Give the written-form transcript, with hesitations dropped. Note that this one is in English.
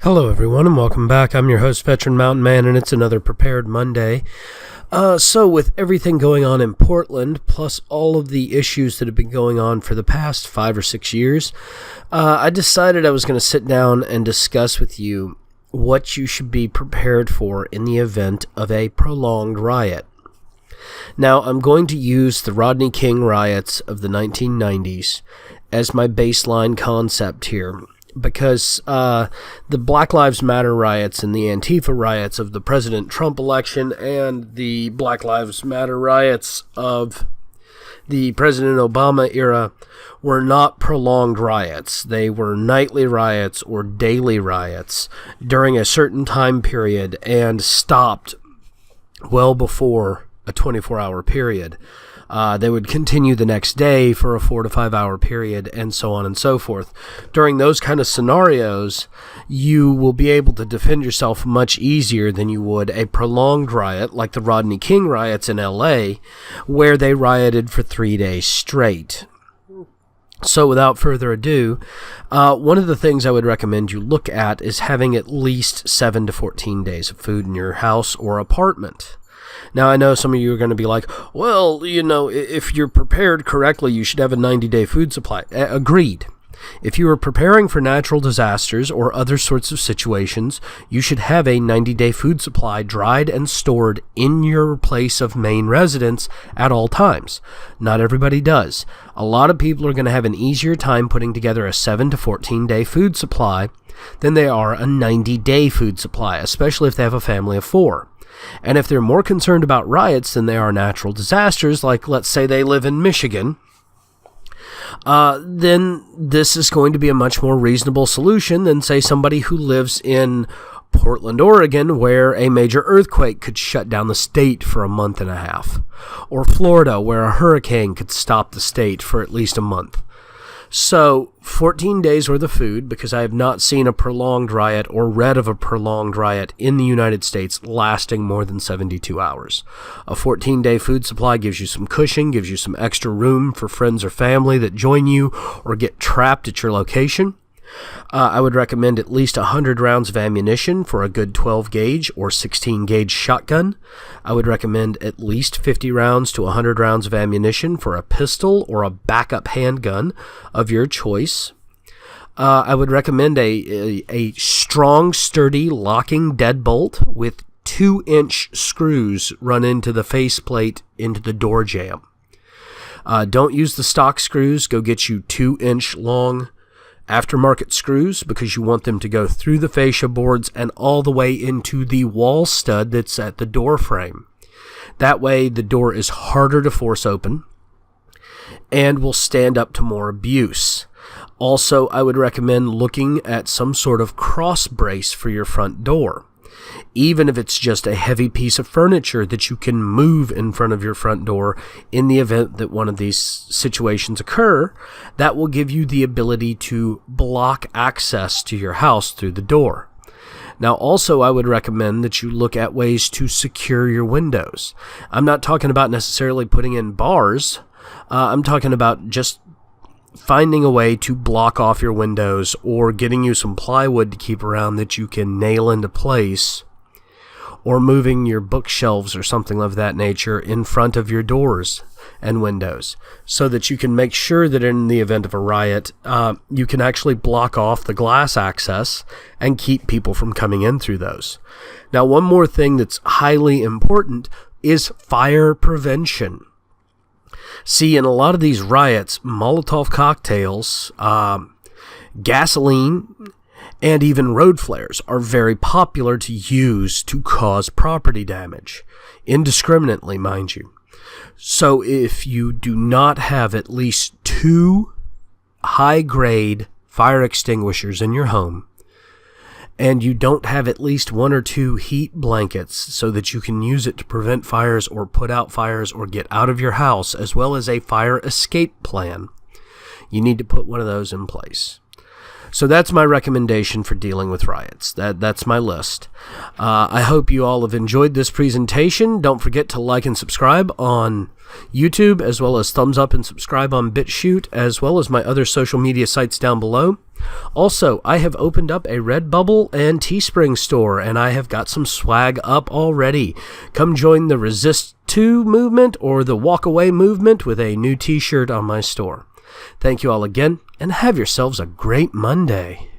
Hello everyone and welcome back. I'm your host, Veteran Mountain Man, and it's another Prepared Monday. So with everything going on in Portland, plus all of the issues that have been going on for the past 5 or 6 years, I decided I was going to sit down and discuss with you what you should be prepared for in the event of a prolonged riot. Now, I'm going to use the Rodney King riots of the 1990s as my baseline concept here, because the Black Lives Matter riots and the Antifa riots of the President Trump election and the Black Lives Matter riots of the President Obama era were not prolonged riots. They were nightly riots or daily riots during a certain time period and stopped well before a 24-hour period. They would continue the next day for a 4 to 5 hour period, and so on and so forth. During those kind of scenarios, you will be able to defend yourself much easier than you would a prolonged riot like the Rodney King riots in LA, where they rioted for 3 days straight. So without further ado, one of the things I would recommend you look at is having at least 7 to 14 days of food in your house or apartment. Now, I know some of you are going to be like, well, if you're prepared correctly, you should have a 90-day food supply. Agreed. If you are preparing for natural disasters or other sorts of situations, you should have a 90-day food supply dried and stored in your place of main residence at all times. Not everybody does. A lot of people are going to have an easier time putting together a 7 to 14-day food supply than they are a 90-day food supply, especially if they have a family of 4. And if they're more concerned about riots than they are natural disasters, like let's say they live in Michigan, then this is going to be a much more reasonable solution than, say, somebody who lives in Portland, Oregon, where a major earthquake could shut down the state for a month and a half, or Florida, where a hurricane could stop the state for at least a month. So, 14 days worth of food, because I have not seen a prolonged riot or read of a prolonged riot in the United States lasting more than 72 hours. A 14-day food supply gives you some cushion, gives you some extra room for friends or family that join you or get trapped at your location. I would recommend at least 100 rounds of ammunition for a good 12-gauge or 16-gauge shotgun. I would recommend at least 50 rounds to 100 rounds of ammunition for a pistol or a backup handgun of your choice. I would recommend a strong, sturdy, locking deadbolt with 2-inch screws run into the faceplate into the door jamb. Don't use the stock screws. Go get you 2-inch long aftermarket screws, because you want them to go through the fascia boards and all the way into the wall stud that's at the door frame. That way the door is harder to force open and will stand up to more abuse. Also, I would recommend looking at some sort of cross brace for your front door. Even if it's just a heavy piece of furniture that you can move in front of your front door in the event that one of these situations occur, that will give you the ability to block access to your house through the door. Now, also, I would recommend that you look at ways to secure your windows. I'm not talking about necessarily putting in bars. I'm talking about just finding a way to block off your windows or getting you some plywood to keep around that you can nail into place, or moving your bookshelves or something of that nature in front of your doors and windows so that you can make sure that in the event of a riot, you can actually block off the glass access and keep people from coming in through those. Now, one more thing that's highly important is fire prevention. See, in a lot of these riots, Molotov cocktails, gasoline, and even road flares are very popular to use to cause property damage, indiscriminately, mind you. So if you do not have at least 2 high-grade fire extinguishers in your home, and you don't have at least 1 or 2 heat blankets so that you can use it to prevent fires or put out fires or get out of your house, as well as a fire escape plan, you need to put one of those in place. So that's my recommendation for dealing with riots. That's my list. I hope you all have enjoyed this presentation. Don't forget to like and subscribe on YouTube, as well as thumbs up and subscribe on BitChute, as well as my other social media sites down below. Also, I have opened up a Redbubble and Teespring store, and I have got some swag up already. Come join the Resist 2 movement or the Walk Away movement with a new t-shirt on my store. Thank you all again, and have yourselves a great Monday.